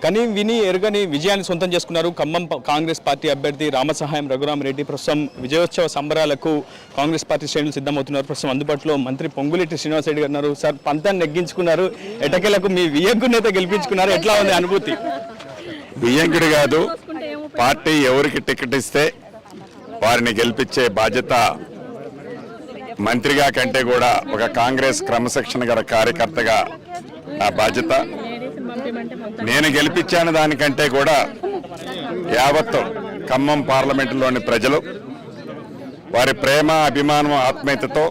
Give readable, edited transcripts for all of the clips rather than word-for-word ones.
కని విని ఎరుగని విజయాన్ని సొంతం చేసుకున్నారు ఖమ్మం కాంగ్రెస్ పార్టీ అభ్యర్థి రామసహాయం రఘురామరెడ్డి. ప్రస్తుతం విజయోత్సవ సంబరాలకు కాంగ్రెస్ పార్టీ శ్రేణులు సిద్ధమవుతున్నారు. ప్రస్తుతం అందుబాటులో మంత్రి పొంగులేటి శ్రీనివాసరెడ్డి గారు ఉన్నారు. సార్, పంతాన్ని నెగ్గించుకున్నారు, ఎటకేలకు మీ వియ్యంకుడి నేత గెలిపించుకున్నారు, ఎట్లా ఉంది అనుభూతి? వియ్యంకుడి కాదు, పార్టీ ఎవరికి టికెట్ ఇస్తే వారిని గెలిపించే బాధ్యత మంత్రిగా కంటే కూడా ఒక కాంగ్రెస్ క్రమశిక్షణ గల కార్యకర్తగా నా బాధ్యత. నేను గెలిపించాను దానికంటే కూడా యావత్తు ఖమ్మం పార్లమెంటులోని ప్రజలు వారి ప్రేమ, అభిమానం, ఆత్మీయతతో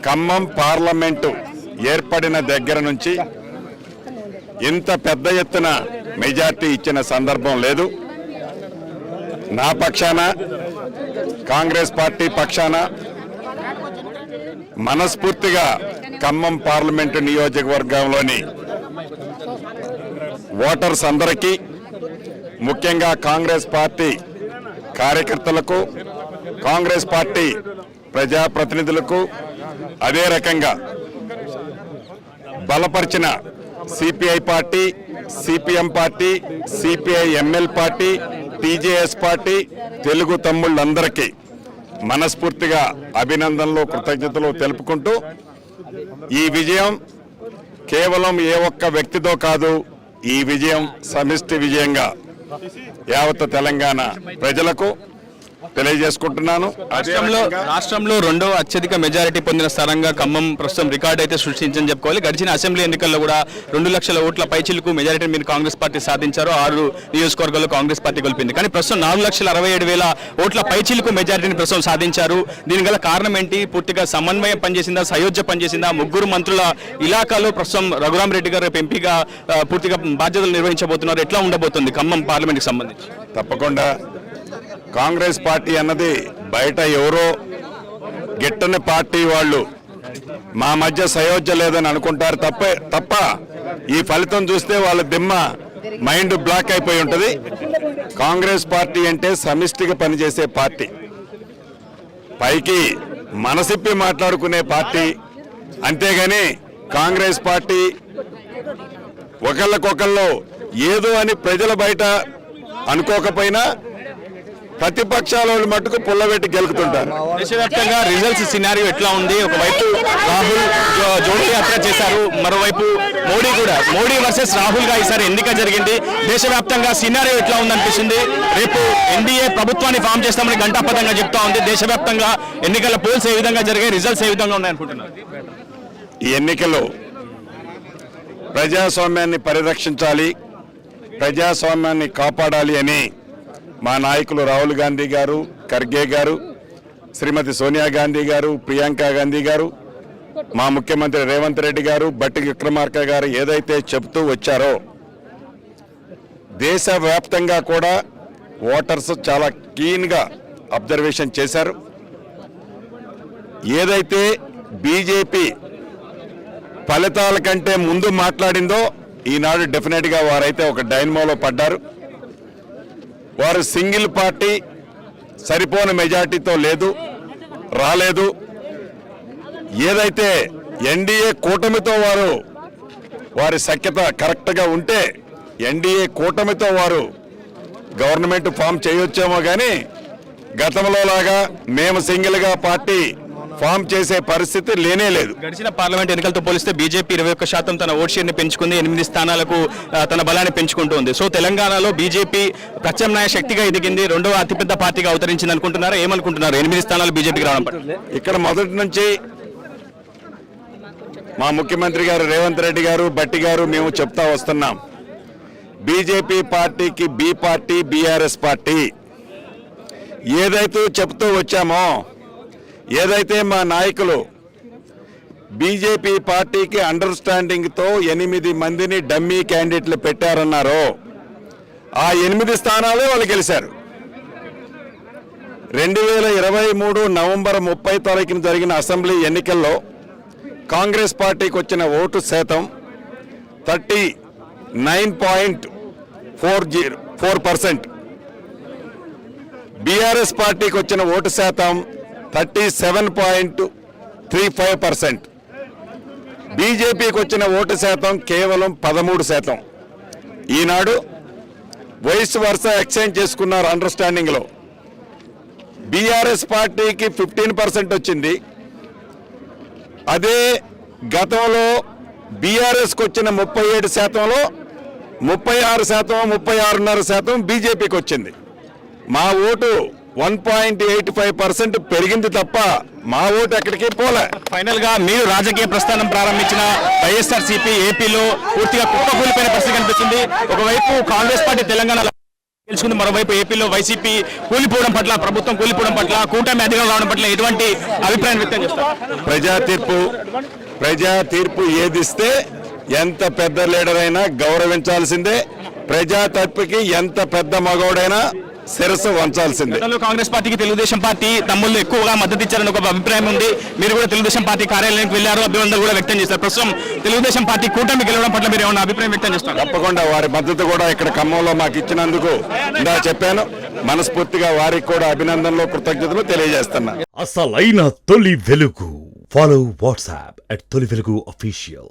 ఖమ్మం పార్లమెంటు ఏర్పడిన దగ్గర నుంచి ఇంత పెద్ద ఎత్తున మెజార్టీ ఇచ్చిన సందర్భం లేదు. నా పక్షాన, కాంగ్రెస్ పార్టీ పక్షాన మనస్ఫూర్తిగా ఖమ్మం పార్లమెంటు నియోజకవర్గంలోని ఓటర్స్ అందరికీ, ముఖ్యంగా కాంగ్రెస్ పార్టీ కార్యకర్తలకు, కాంగ్రెస్ పార్టీ ప్రజాప్రతినిధులకు, అదే రకంగా బలపరిచిన CPI party, CPM party, CPI ML party, TJS party, Telugu తమ్ముళ్ళందరికీ మనస్ఫూర్తిగా అభినందనలు, కృతజ్ఞతలు తెలుపుకుంటూ ఈ విజయం కేవలం ఏ ఒక్క వ్యక్తితో కాదు, ఈ విజయం సమిష్టి విజయంగా యావత్ తెలంగాణ ప్రజలకు తెలియజేసుకుంటున్నాను. రాష్ట్రంలో రెండవ అత్యధిక మెజారిటీ పొందిన స్థానంగా ఖమ్మం ప్రస్తుతం రికార్డు అయితే సృష్టించని చెప్పుకోవాలి. గడిచిన అసెంబ్లీ ఎన్నికల్లో కూడా 2 లక్షల ఓట్ల పైచిలకు మెజారిటీని మీరు కాంగ్రెస్ పార్టీ సాధించారు. 6 నియోజకవర్గాల్లో కాంగ్రెస్ పార్టీ గెలిపింది. కానీ ప్రస్తుతం 4,67,000 ఓట్ల పైచిలకు మెజారిటీని ప్రస్తుతం సాధించారు. దీని గల కారణం ఏంటి? పూర్తిగా సమన్వయం పనిచేసిందా, సయోధ్య పనిచేసిందా? 3 మంత్రుల ఇలాకాలో ప్రస్తుతం రఘురామరెడ్డి గారు ఎంపీగా పూర్తిగా బాధ్యతలు నిర్వహించబోతున్నారు. ఎట్లా ఉండబోతుంది ఖమ్మం పార్లమెంట్కి సంబంధించి? తప్పకుండా కాంగ్రెస్ పార్టీ అన్నది బయట ఎవరో గిట్టని పార్టీ వాళ్ళు మా మధ్య సయోధ్య లేదని అనుకుంటారు తప్ప ఈ ఫలితం చూస్తే వాళ్ళ దిమ్మ మైండ్ బ్లాక్ అయిపోయి ఉంటుంది. కాంగ్రెస్ పార్టీ అంటే సమిష్టిగా పనిచేసే పార్టీ, పైకి మనసిప్పి మాట్లాడుకునే పార్టీ. అంతేగాని కాంగ్రెస్ పార్టీ ఒకళ్ళకొకళ్ళు ఏదో అని ప్రజల బయట అనుకోకపోయినా ప్రతిపక్షాల మట్టుకు పుల్లబెట్టి గెలుపుతుంటారు. దేశవ్యాప్తంగా రిజల్ట్స్ సినారియో ఎట్లా ఉంది? ఒకవైపు రాహుల్ జోడీ యాత్ర చేశారు, మరోవైపు మోడీ వర్సెస్ రాహుల్ గా ఈసారి ఎన్నిక జరిగింది. దేశవ్యాప్తంగా సినారియో ఎట్లా ఉందనిపిస్తుంది? రేపు ఎన్డీఏ ప్రభుత్వాన్ని ఫామ్ చేస్తామని ఘంటాపథంగా చెప్తా ఉంది. దేశవ్యాప్తంగా ఎన్నికల పోల్స్ ఏ విధంగా జరిగాయి, రిజల్ట్స్ ఏ విధంగా ఉన్నాయనుకుంటున్నారు? ఈ ఎన్నికల్లో ప్రజాస్వామ్యాన్ని పరిరక్షించాలి, ప్రజాస్వామ్యాన్ని కాపాడాలి అని మా నాయకులు రాహుల్ గాంధీ గారు, ఖర్గే గారు, శ్రీమతి సోనియా గాంధీ గారు, ప్రియాంక గాంధీ గారు, మా ముఖ్యమంత్రి రేవంత్ రెడ్డి గారు, బట్టి విక్రమార్క గారు ఏదైతే చెబుతూ వచ్చారో దేశవ్యాప్తంగా కూడా ఓటర్స్ చాలా క్లీన్గా అబ్జర్వేషన్ చేశారు. ఏదైతే బీజేపీ ఫలితాల కంటే ముందు మాట్లాడిందో ఈనాడు డెఫినెట్గా వారైతే ఒక డైనమోలో పడ్డారు. వారు సింగిల్ పార్టీ సరిపోని మెజార్టీతో రాలేదు. ఏదైతే ఎన్డీఏ కూటమితో వారి సఖ్యత కరెక్ట్గా ఉంటే ఎన్డీఏ కూటమితో వారు గవర్నమెంట్ ఫామ్ చేయొచ్చేమో కానీ గతంలో లాగా మేము సింగిల్గా పార్టీ ఫామ్ చేసే పరిస్థితి లేనే లేదు. గడిచిన పార్లమెంట్ ఎన్నికలతో పోలిస్తే బీజేపీ 21% తన ఓట్ షేర్ని పెంచుకుంది, 8 స్థానాలకు తన బలాన్ని పెంచుకుంటుంది. సో తెలంగాణలో బీజేపీ ప్రత్యామ్నాయ శక్తిగా ఎదిగింది, రెండవ అతిపెద్ద పార్టీగా అవతరించింది అనుకుంటున్నారా? ఏమనుకుంటున్నారు 8 స్థానాలు బీజేపీకి రావడం? ఇక్కడ మొదటి నుంచి మా ముఖ్యమంత్రి గారు రేవంత్ రెడ్డి గారు, బట్టి గారు మేము చెప్తా వస్తున్నాం, బీజేపీ పార్టీకి బి పార్టీ, బీఆర్ఎస్ పార్టీ ఏదైతే చెప్తూ వచ్చామో, ఏదైతే మా నాయకులు బీజేపీ పార్టీకి అండర్స్టాండింగ్తో 8 మందిని డమ్మీ క్యాండిడేట్లు పెట్టారన్నారో ఆ 8 స్థానాలే వాళ్ళు గెలిచారు. 2023 నవంబర్ 30 తారీఖున జరిగిన అసెంబ్లీ ఎన్నికల్లో కాంగ్రెస్ పార్టీకి వచ్చిన ఓటు శాతం 39.4%, బీఆర్ఎస్ పార్టీకి వచ్చిన ఓటు శాతం 37.35%, బీజేపీకి వచ్చిన ఓటు శాతం కేవలం 13%. ఈనాడు వయసు వరుస ఎక్స్చేంజ్ చేసుకున్నారు అండర్స్టాండింగ్లో. బీఆర్ఎస్ పార్టీకి 15% వచ్చింది. అదే గతంలో బీఆర్ఎస్కి వచ్చిన 37%లో 36%, 36.5% బీజేపీకి వచ్చింది. మా ఓటు 1.85% పెరిగింది తప్ప మా ఓటు ఎక్కడికి పోలే. ఫైనల్ గా మీరు రాజకీయ ప్రస్థానం ప్రారంభించిన వైఎస్ఆర్సీపీ ఏపీలో పూర్తిగా కుప్పకూలిపోయిన పరిస్థితి కనిపిస్తుంది. ఒకవైపు కాంగ్రెస్ పార్టీ తెలంగాణలో గెలుచుకుంది, మరోవైపు ఏపీలో వైసీపీ కూలిపోవడం పట్ల, ప్రభుత్వం కూలిపోవడం పట్ల, కూటమి అధికారం రావడం పట్ల ఎటువంటి అభిప్రాయం వ్యక్తం చేస్తారు? ప్రజా తీర్పు ఏదిస్తే ఎంత పెద్ద లీడర్ అయినా గౌరవించాల్సిందే. ప్రజా తీర్పుకి ఎంత పెద్ద మగోడైనా శిరస్సు వంచాల్సిందే. గతంలో కాంగ్రెస్ పార్టీకి తెలుగుదేశం పార్టీ తమ్ముళ్ళు ఎక్కువగా మద్దతు ఇచ్చారని ఒక అభిప్రాయం ఉంది. మీరు కూడా తెలుగుదేశం పార్టీ కార్యాలయానికి వెళ్లారు, అభినందనలు కూడా వ్యక్తం చేశారు. ప్రస్తుతం తెలుగుదేశం పార్టీ కూటమి గెలవడం పట్ల మీరు ఏమైనా అభిప్రాయం వ్యక్తం చేస్తారు? తప్పకుండా వారి మద్దతు కూడా ఇక్కడ ఖమ్మంలో మాకు ఇచ్చినందుకు ఇందా చెప్పాను, మనస్ఫూర్తిగా వారికి కూడా అభినందనలు, కృతజ్ఞతలు తెలియజేస్తున్నా. అసలైన తొలి వెలుగు. ఫాలో వాట్సాప్ @తొలి వెలుగు official.